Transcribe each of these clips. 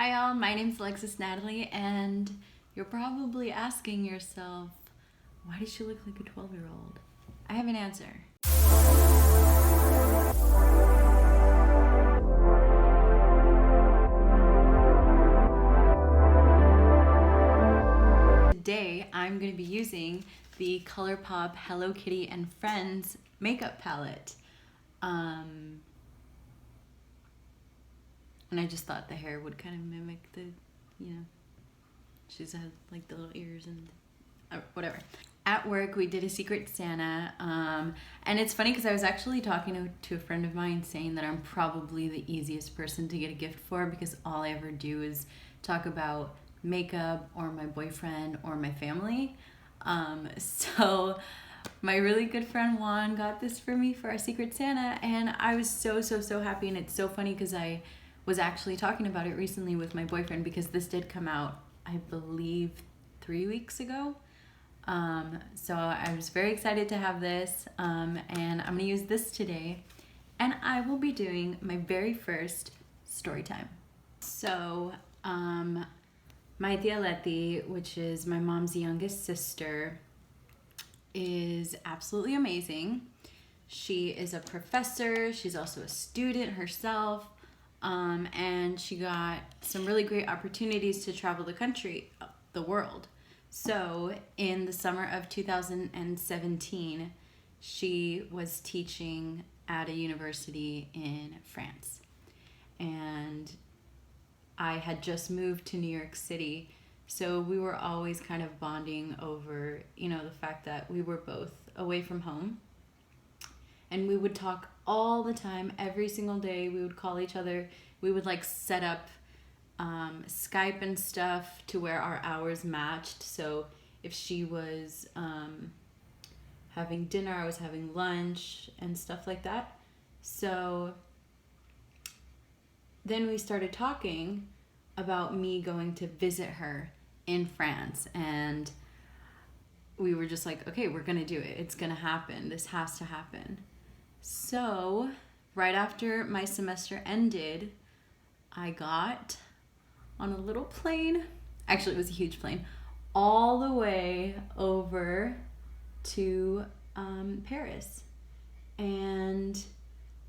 Hi all, my name's Alexis Natalie, and you're probably asking yourself, why does she look like a 12-year-old? I have an answer. Today, I'm going to be using the Colourpop Hello Kitty and Friends makeup palette. And I just thought the hair would kind of mimic the, she's had like the little ears and whatever. At work, we did a Secret Santa, and it's funny because I was actually talking to a friend of mine saying that I'm probably the easiest person to get a gift for because all I ever do is talk about makeup or my boyfriend or my family. So my really good friend Juan got this for me for our Secret Santa, and I was so happy. And it's so funny because I was actually talking about it recently with my boyfriend because this did come out, I believe, 3 weeks ago. So I was very excited to have this, and I'm gonna use this today, and I will be doing my very first story time. So my tia Letty, which is my mom's youngest sister, is absolutely amazing. She is a professor, she's also a student herself, and she got some really great opportunities to travel the world. So in the summer of 2017, she was teaching at a university in France. And I had just moved to New York City, so we were always kind of bonding over, the fact that we were both away from home. And we would talk all the time, every single day. We would call each other. We would set up Skype and stuff to where our hours matched. So if she was having dinner, I was having lunch and stuff like that. So then we started talking about me going to visit her in France, and we were just like, okay, we're gonna do it. It's gonna happen. This has to happen. So right after my semester ended, I got on a little plane. Actually, it was a huge plane, all the way over to Paris. And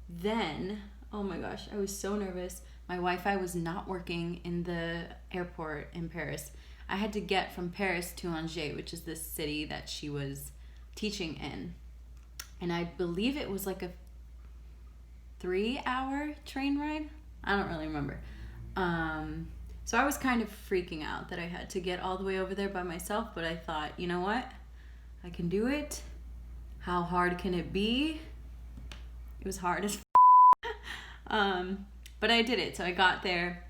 then, oh my gosh, I was so nervous. My Wi-Fi was not working in the airport in Paris. I had to get from Paris to Angers, which is this city that she was teaching in. And I believe it was like a 3-hour train ride. I don't really remember. So I was kind of freaking out that I had to get all the way over there by myself, but I thought, you know what? I can do it. How hard can it be? It was hard as but I did it. So I got there,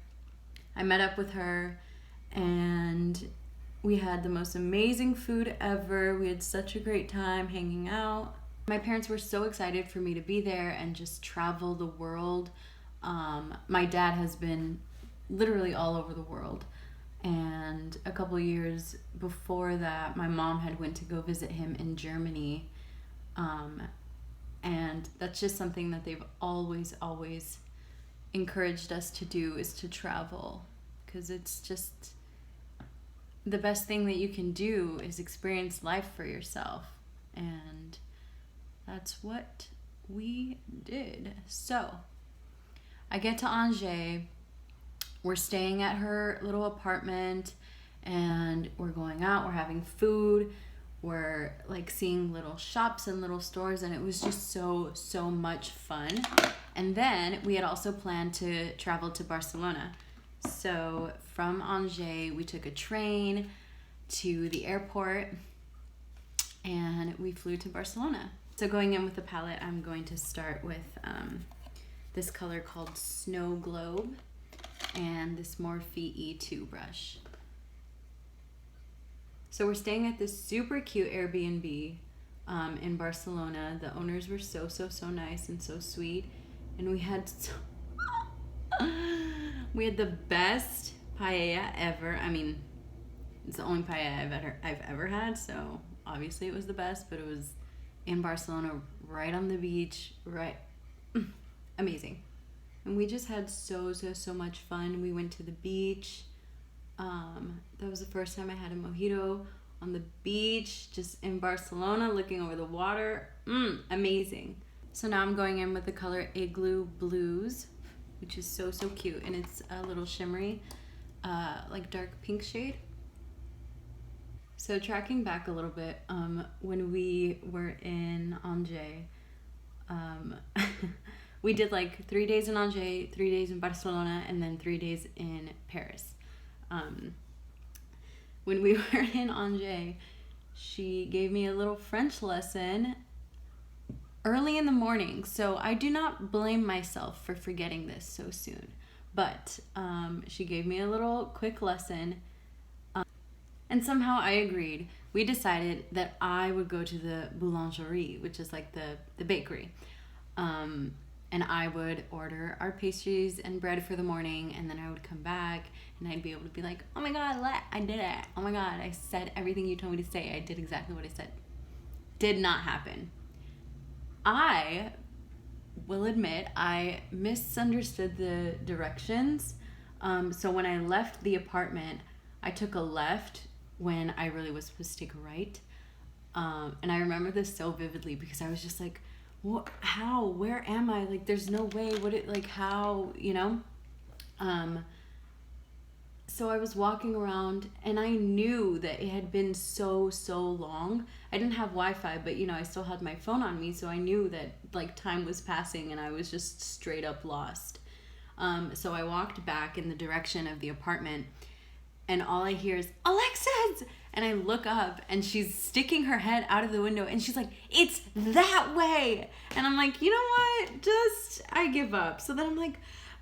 I met up with her, and we had the most amazing food ever. We had such a great time hanging out. My parents were so excited for me to be there and just travel the world. My dad has been literally all over the world, and a couple years before that, my mom had went to go visit him in Germany, and that's just something that they've always encouraged us to do, is to travel, because it's just the best thing that you can do is experience life for yourself, and that's what we did. So I get to Angers, we're staying at her little apartment, and we're going out, we're having food, we're seeing little shops and little stores, and it was just so much fun. And then we had also planned to travel to Barcelona. So from Angers, we took a train to the airport, and we flew to Barcelona. So going in with the palette, I'm going to start with this color called Snow Globe and this Morphe E2 brush. So we're staying at this super cute Airbnb in Barcelona. The owners were so nice and so sweet, and we had the best paella ever. I mean, it's the only paella I've ever had, so obviously it was the best, but it was in Barcelona, right on the beach, right. Amazing. and we just had so much fun. We went to the beach. That was the first time I had a mojito on the beach, just in Barcelona, looking over the water. Amazing. So now I'm going in with the color Igloo Blues, which is so cute, and it's a little shimmery, like dark pink shade. So tracking back a little bit, when we were in Angers, we did like 3 days in Angers, 3 days in Barcelona, and then 3 days in Paris. When we were in Angers, she gave me a little French lesson early in the morning. So I do not blame myself for forgetting this so soon. But she gave me a little quick lesson. And somehow I agreed. We decided that I would go to the boulangerie, which is like the bakery. And I would order our pastries and bread for the morning, and then I would come back and I'd be able to be like, oh my God, I did it. Oh my God, I said everything you told me to say. I did exactly what I said. Did not happen. I will admit I misunderstood the directions. So when I left the apartment, I took a left when I really was supposed to take a right. And I remember this so vividly because I was just like, what, how, where am I? Like, there's no way, how, you know? So I was walking around and I knew that it had been so long. I didn't have Wi-Fi, but you know, I still had my phone on me. So I knew that like time was passing and I was just straight up lost. So I walked back in the direction of the apartment and all I hear is, Alexis! And I look up and she's sticking her head out of the window and she's like, it's that way. And I'm like, you know what? I give up. So then I'm like,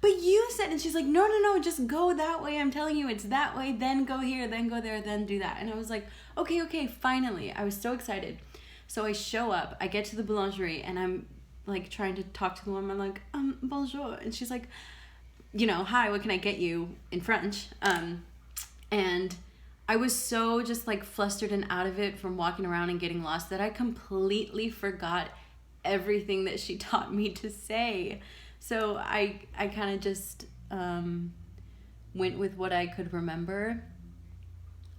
but you said, and she's like, no, just go that way. I'm telling you, it's that way. Then go here, then go there, then do that. And I was like, okay, finally. I was so excited. So I show up, I get to the boulangerie and I'm like trying to talk to the woman. I'm like, bonjour. And she's like, you know, hi, what can I get you in French? And I was so just like flustered and out of it from walking around and getting lost that I completely forgot everything that she taught me to say. So I kind of just went with what I could remember.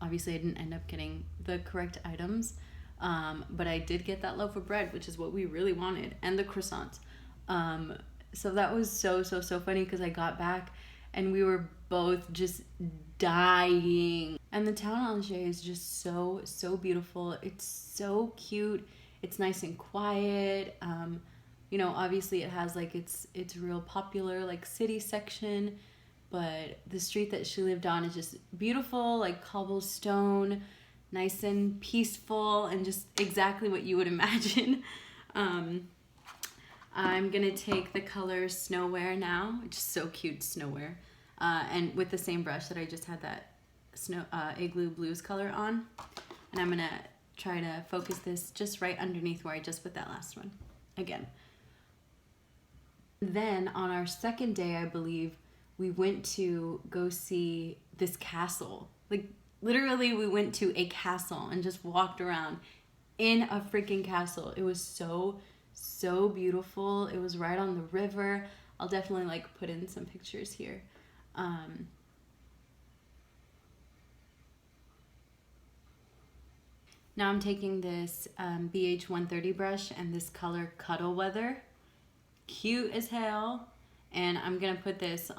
Obviously, I didn't end up getting the correct items, but I did get that loaf of bread, which is what we really wanted, and the croissants. So that was so funny because I got back and we were both just dying. And the town Angers is just so beautiful. It's so cute. It's nice and quiet. You know, obviously it has like its real popular like city section, but the street that she lived on is just beautiful, like cobblestone, nice and peaceful, and just exactly what you would imagine. I'm gonna take the color Snowwear now, which is so cute, Snowwear, and with the same brush that I just had that Igloo Blues color on, and I'm gonna try to focus this just right underneath where I just put that last one again. Then on our second day, I believe, we went to go see this castle. Like literally we went to a castle and just walked around in a freaking castle. It was so beautiful. It was right on the river. I'll definitely like put in some pictures here. Now I'm taking this BH 130 brush and this color Cuddle Weather. Cute as hell. And I'm gonna put this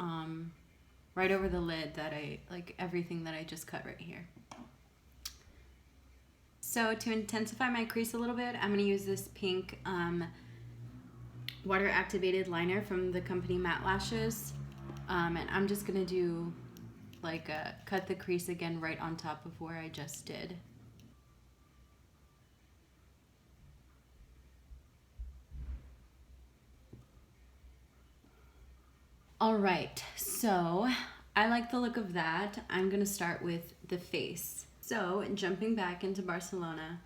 right over the lid that I like, everything that I just cut right here. So to intensify my crease a little bit, I'm gonna use this pink water activated liner from the company Matte Lashes, and I'm just gonna do like cut the crease again right on top of where I just did. All right, so I like the look of that. I'm gonna start with the face. So jumping back into Barcelona,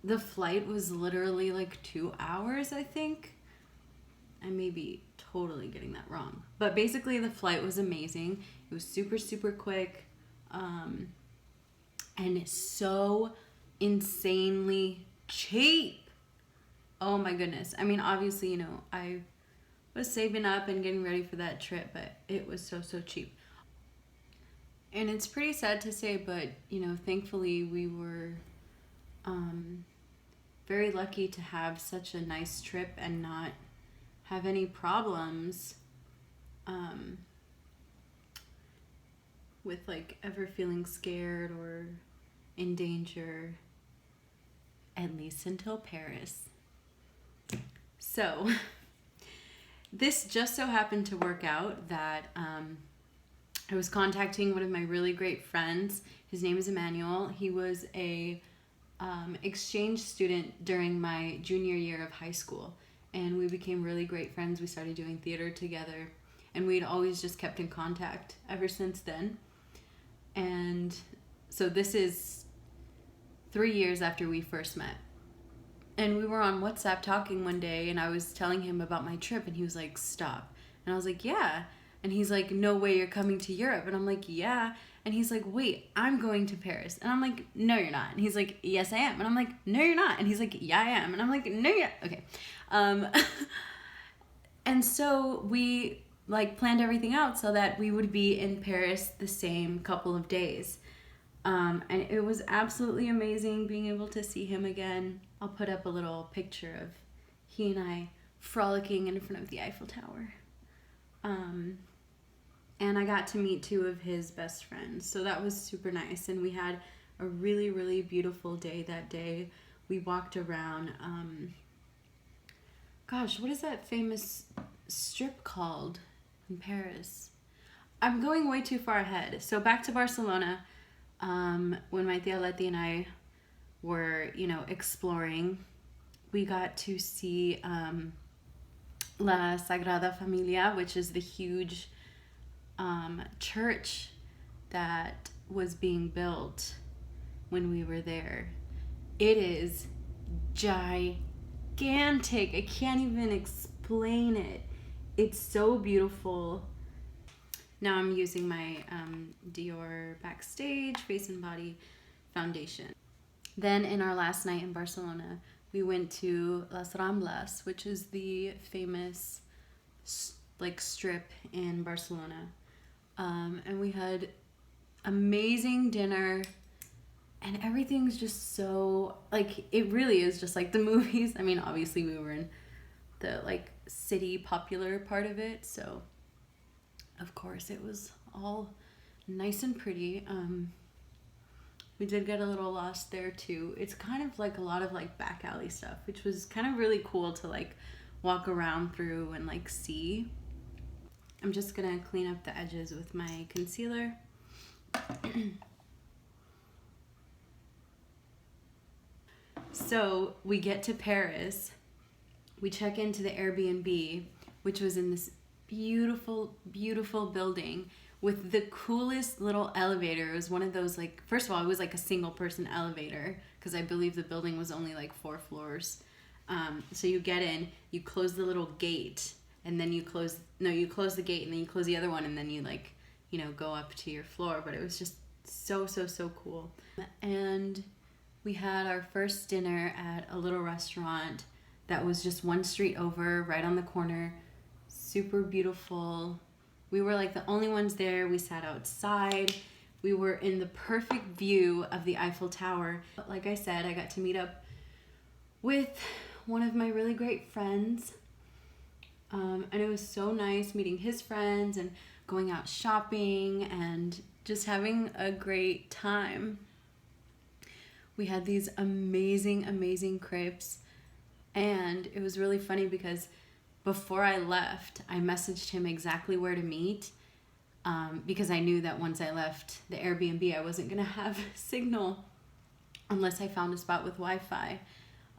the flight was literally like 2 hours, I think. I may be totally getting that wrong. But basically the flight was amazing. It was super quick, and it's so insanely cheap. Oh my goodness. I mean, obviously, you know, I was saving up and getting ready for that trip, but it was so cheap. And it's pretty sad to say, but you know, thankfully we were very lucky to have such a nice trip and not have any problems with like ever feeling scared or in danger, at least until Paris. So this just so happened to work out that I was contacting one of my really great friends. His name is Emmanuel. He was a exchange student during my junior year of high school, and we became really great friends. We started doing theater together, and we'd always just kept in contact ever since then. And so this is 3 years after we first met. And we were on WhatsApp talking one day, and I was telling him about my trip, and he was like, stop. And I was like, yeah. And he's like, no way, you're coming to Europe. And I'm like, yeah. And he's like, wait, I'm going to Paris. And I'm like, no, you're not. And he's like, yes, I am. And I'm like, no, you're not. And he's like, yeah, I am. And I'm like, no, you're not. Okay. And so we like planned everything out so that we would be in Paris the same couple of days. And it was absolutely amazing being able to see him again. I'll put up a little picture of he and I frolicking in front of the Eiffel Tower. And I got to meet 2 of his best friends, so that was super nice. And we had a really beautiful day that day. We walked around, gosh, what is that famous strip called in Paris? I'm going way too far ahead. So back to Barcelona, when my tia Letty and I were, you know, exploring, we got to see La Sagrada Familia, which is the huge church that was being built when we were there. It is gigantic. I can't even explain it. It's so beautiful. Now I'm using my Dior Backstage Face and Body foundation. Then in our last night in Barcelona, we went to Las Ramblas, which is the famous like strip in Barcelona. And we had amazing dinner, and everything's just so, like, it really is just like the movies. I mean, obviously we were in the like city popular part of it, so of course it was all nice and pretty. We did get a little lost there too. It's kind of like a lot of like back alley stuff, which was kind of really cool to like walk around through and like see. I'm just gonna clean up the edges with my concealer. So we get to Paris, we check into the Airbnb, which was in this beautiful building with the coolest little elevator. It was one of those, like, first of all, it was like a single person elevator because I believe the building was only like 4 floors. So you get in, you close the little gate, and then you close the gate, and then you close the other one, and then you like, you know, go up to your floor. But it was just so cool. And we had our first dinner at a little restaurant that was just 1 street over, right on the corner. Super beautiful. We were like the only ones there. We sat outside. We were in the perfect view of the Eiffel Tower. Like I said, I got to meet up with one of my really great friends. And it was so nice meeting his friends and going out shopping and just having a great time. We had these amazing crepes, and it was really funny because before I left, I messaged him exactly where to meet, because I knew that once I left the Airbnb, I wasn't gonna have signal unless I found a spot with Wi-Fi.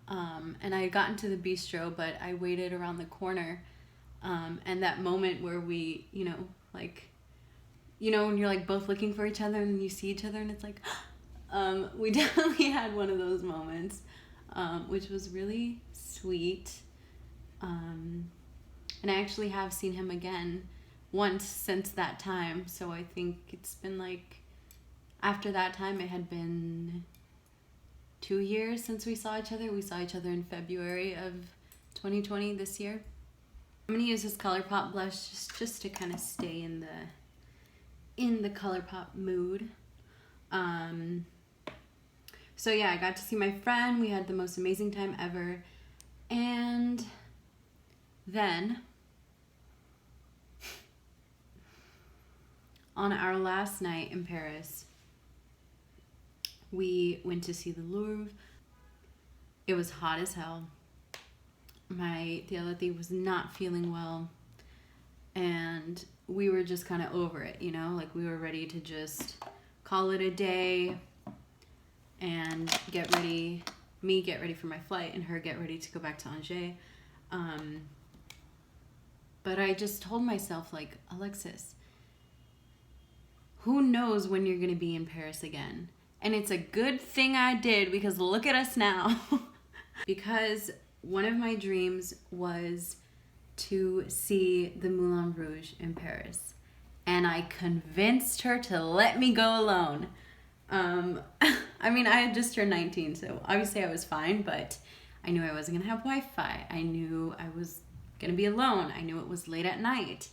And I had gotten to the bistro, but I waited around the corner. And that moment where we, you know, like, you know, when you're like both looking for each other and you see each other and it's like, we definitely had one of those moments, which was really sweet. And I actually have seen him again once since that time. So I think it's been like, after that time, it had been 2 years since we saw each other. We saw each other in February of 2020 this year. I'm gonna use this Colourpop blush just to kind of stay in the Colourpop mood. So yeah, I got to see my friend. We had the most amazing time ever. And then on our last night in Paris, we went to see the Louvre. It was hot as hell. My Tialati was not feeling well, and we were just kind of over it, you know? Like, we were ready to just call it a day and get ready, me get ready for my flight and her get ready to go back to Angers. But I just told myself, like, Alexis, who knows when you're gonna be in Paris again? And it's a good thing I did, because look at us now. Because one of my dreams was to see the Moulin Rouge in Paris. And I convinced her to let me go alone. I mean, I had just turned 19, so obviously I was fine, but I knew I wasn't gonna have Wi-Fi. I knew I was gonna be alone. I knew it was late at night.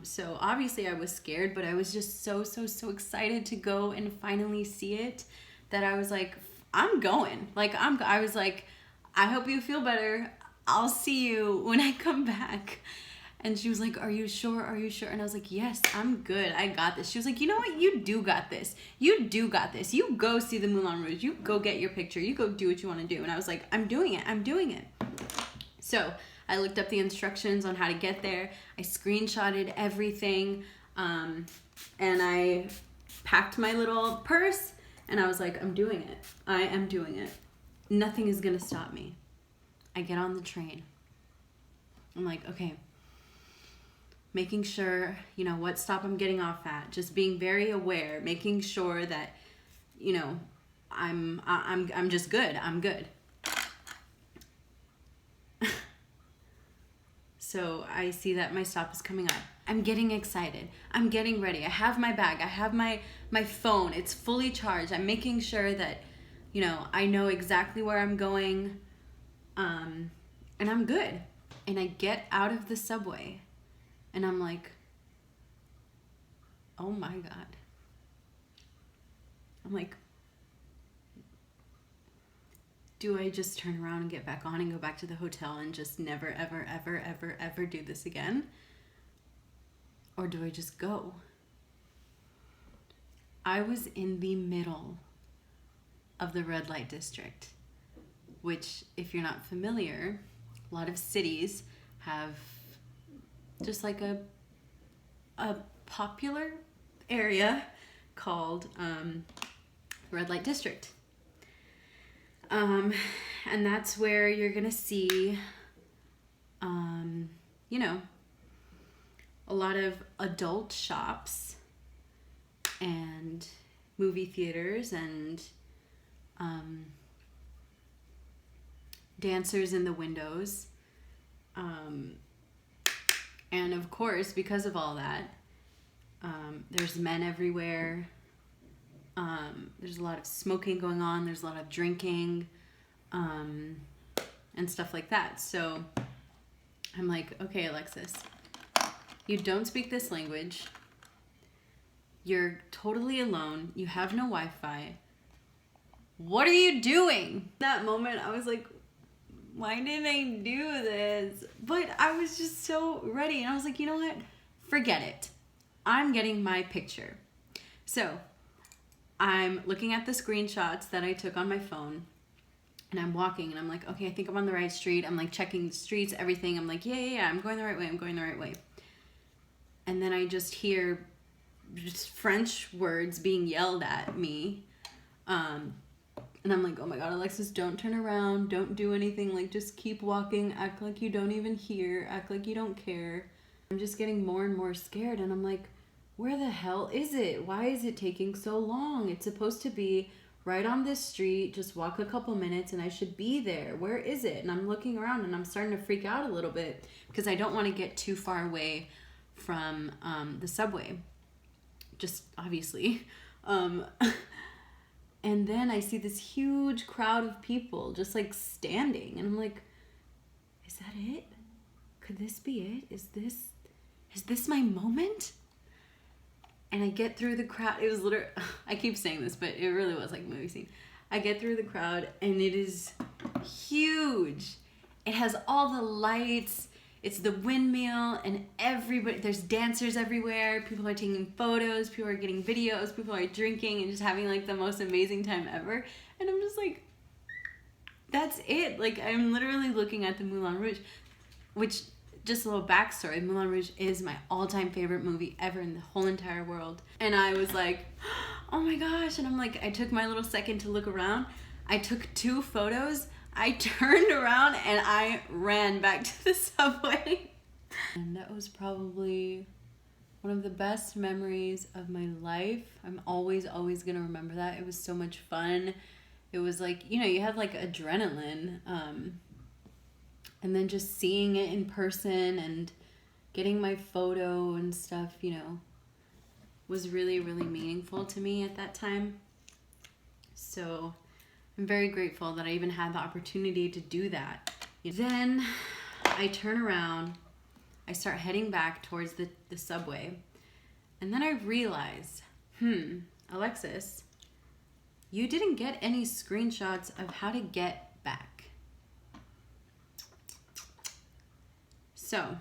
So obviously I was scared, but I was just so excited to go and finally see it that I was like, I'm going. Like, I was like, I hope you feel better. I'll see you when I come back. And she was like, are you sure? Are you sure? And I was like, yes, I'm good. I got this. She was like, you know what? You do got this. You do got this. You go see the Moulin Rouge. You go get your picture. You go do what you want to do. And I was like, I'm doing it. I'm doing it. So I looked up the instructions on how to get there. I screenshotted everything. And I packed my little purse. And I was like, I'm doing it. I am doing it. Nothing is going to stop me. I get on the train. I'm like, okay. Making sure, you know, what stop I'm getting off at. Just being very aware. Making sure that, you know, I'm just good. I'm good. So I see that my stop is coming up. I'm getting excited. I'm getting ready. I have my bag. I have my phone. It's fully charged. I'm making sure that, you know, I know exactly where I'm going. And I'm good. And I get out of the subway. And I'm like, oh my God. I'm like, do I just turn around and get back on and go back to the hotel and just never, ever do this again? Or do I just go? I was in the middle of the red light district, which, if you're not familiar, a lot of cities have just like a popular area called red light district. And that's where you're gonna see, you know, a lot of adult shops and movie theaters and dancers in the windows. And of course, because of all that, there's men everywhere. There's a lot of smoking going on. There's a lot of drinking, and stuff like that. So I'm like, okay, Alexis, you don't speak this language. You're totally alone. You have no Wi-Fi. What are you doing? That moment, I was like, why didn't I do this? But I was just so ready. And I was like, you know what? Forget it. I'm getting my picture. So I'm looking at the screenshots that I took on my phone. And I'm walking. And I'm like, okay, I think I'm on the right street. I'm like checking the streets, everything. I'm like, yeah. I'm going the right way. I'm going the right way. And then I just hear just French words being yelled at me. And I'm like, oh my God, Alexis, don't turn around. Don't do anything. Like, just keep walking. Act like you don't even hear. Act like you don't care. I'm just getting more and more scared. And I'm like, where the hell is it? Why is it taking so long? It's supposed to be right on this street. Just walk a couple minutes and I should be there. Where is it? And I'm looking around and I'm starting to freak out a little bit because I don't want to get too far away from the subway. Just obviously. And then I see this huge crowd of people just like standing. And I'm like, is that it? could this be it? Is this my moment? And I get through the crowd. It was literally, I keep saying this, but it really was like a movie scene. I get through the crowd and it is huge. It has all the lights. It's the windmill and everybody, there's dancers everywhere. People are taking photos. People are getting videos. People are drinking and just having like the most amazing time ever. And I'm just like, that's it. Like, I'm literally looking at the Moulin Rouge, which, just a little backstory, Moulin Rouge is my all-time favorite movie ever in the whole entire world. And I was like, oh my gosh. And I'm like, I took my little second to look around. I took 2 photos. I turned around and I ran back to the subway. And that was probably one of the best memories of my life. I'm always gonna remember that. It was so much fun. It was like, you know, you had like adrenaline. And then just seeing it in person and getting my photo and stuff, you know, was really, really meaningful to me at that time. So I'm very grateful that I even had the opportunity to do that. Then I turn around, I start heading back towards the subway, and then I realize, Alexis, you didn't get any screenshots of how to get back. So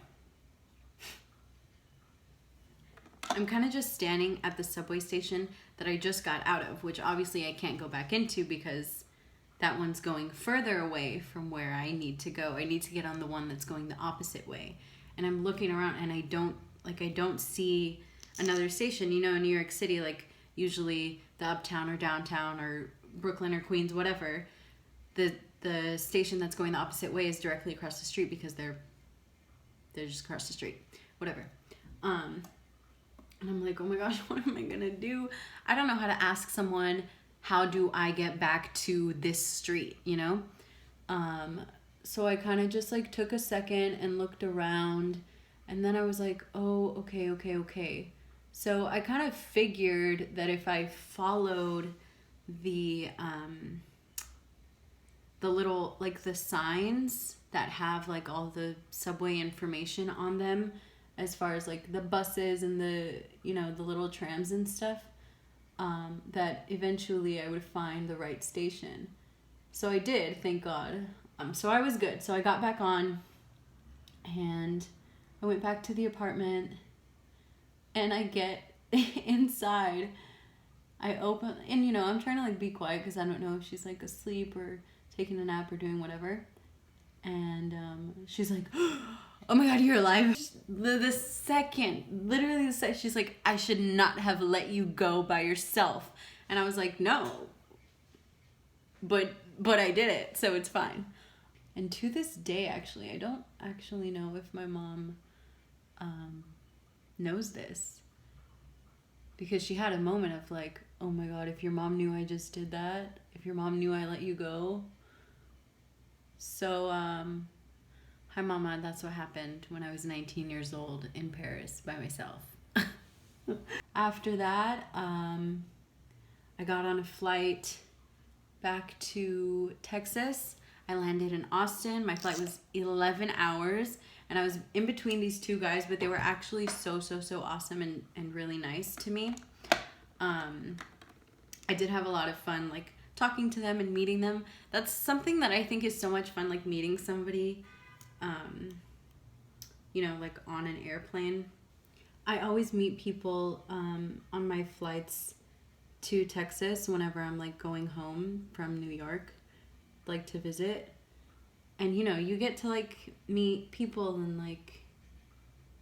I'm kind of just standing at the subway station that I just got out of, which obviously I can't go back into because that one's going further away from where I need to go. I need to get on the one that's going the opposite way. And I'm looking around and I don't see another station. You know, in New York City, like usually the uptown or downtown or Brooklyn or Queens, whatever, the station that's going the opposite way is directly across the street because they're just across the street, whatever. And I'm like, oh my gosh, what am I gonna do? I don't know how to ask someone, how do I get back to this street, you know? So I kind of just like took a second and looked around, and then I was like, oh, okay. So I kind of figured that if I followed the little, like the signs that have like all the subway information on them, as far as like the buses and the, you know, the little trams and stuff, that eventually I would find the right station. So I did, thank God. So I was good. So I got back on and I went back to the apartment, and I get inside. I open, and you know, I'm trying to like be quiet because I don't know if she's like asleep or taking a nap or doing whatever. And she's like, oh my God, you're alive. The second, literally the second, she's like, I should not have let you go by yourself. And I was like, no, but I did it, so it's fine. And to this day, actually, I don't actually know if my mom knows this, because she had a moment of like, oh my God, if your mom knew I just did that, if your mom knew I let you go. So, hi Mama, that's what happened when I was 19 years old in Paris by myself. After that, I got on a flight back to Texas. I landed in Austin. My flight was 11 hours, and I was in between these 2 guys, but they were actually so awesome and really nice to me. I did have a lot of fun, like, talking to them and meeting them. That's something that I think is so much fun, like meeting somebody, you know, like on an airplane. I always meet people on my flights to Texas whenever I'm like going home from New York, like to visit. And you know, you get to like meet people and like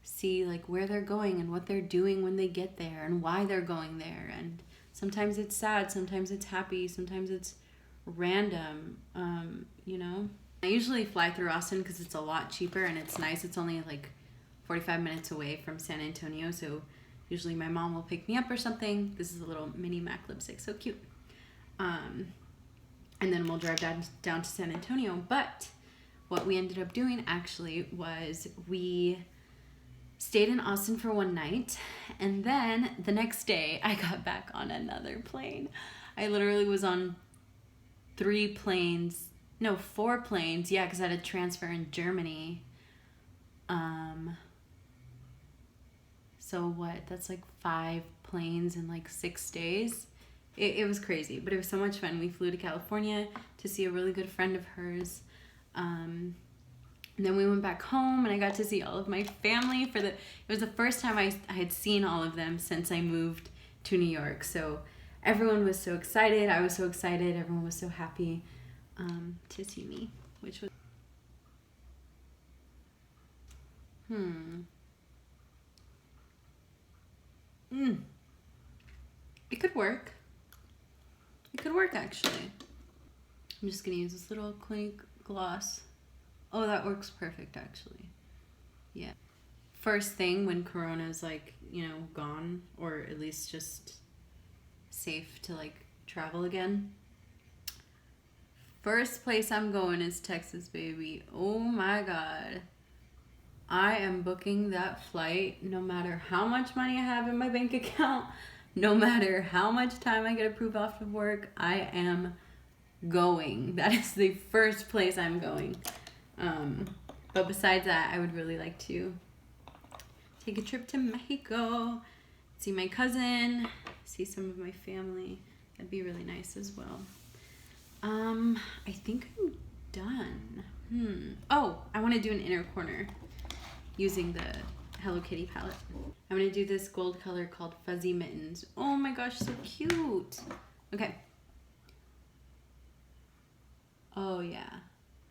see like where they're going and what they're doing when they get there and why they're going there. And sometimes it's sad, sometimes it's happy, sometimes it's random, you know. I usually fly through Austin because it's a lot cheaper and it's nice. It's only like 45 minutes away from San Antonio, so usually my mom will pick me up or something. This is a little mini MAC lipstick, so cute. And then we'll drive down to San Antonio. But what we ended up doing actually was we stayed in Austin for one night, and then the next day I got back on another plane. I literally was on 4 planes, yeah, because I had a transfer in Germany. So what, that's like 5 planes in like 6 days. It was crazy, but it was so much fun. We flew to California to see a really good friend of hers. And then we went back home and I got to see all of my family it was the first time I had seen all of them since I moved to New York. So everyone was so excited. I was so excited. Everyone was so happy to see me, which was It could work. It could work, actually. I'm just gonna use this little Clinique gloss. Oh, that works perfect, actually. Yeah. First thing when Corona's like, you know, gone, or at least just safe to like travel again. First place I'm going is Texas, baby. Oh my God. I am booking that flight no matter how much money I have in my bank account, no matter how much time I get approved off of work, I am going. That is the first place I'm going. But besides that, I would really like to take a trip to Mexico, see my cousin, see some of my family. That'd be really nice as well. I think I'm done. Oh, I want to do an inner corner using the Hello Kitty palette. I'm going to do this gold color called Fuzzy Mittens. Oh my gosh, so cute. Okay. Oh yeah,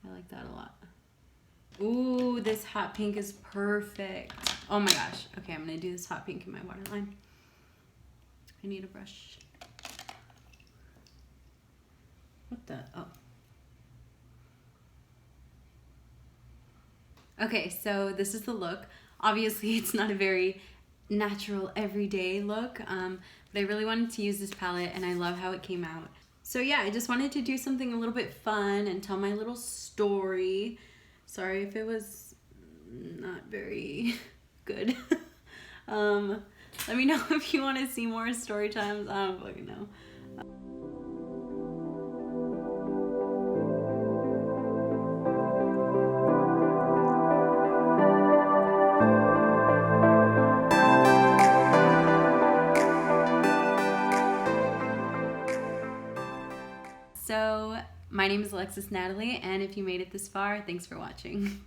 I like that a lot. Ooh, this hot pink is perfect. Oh my gosh. Okay, I'm going to do this hot pink in my waterline. I need a brush. What the? Oh. Okay, so this is the look. Obviously, it's not a very natural, everyday look, but I really wanted to use this palette, and I love how it came out. So yeah, I just wanted to do something a little bit fun and tell my little story. Sorry if it was not very good. Let me know if you want to see more story times. I don't fucking know. So my name is Alexis Natalie, and if you made it this far, thanks for watching.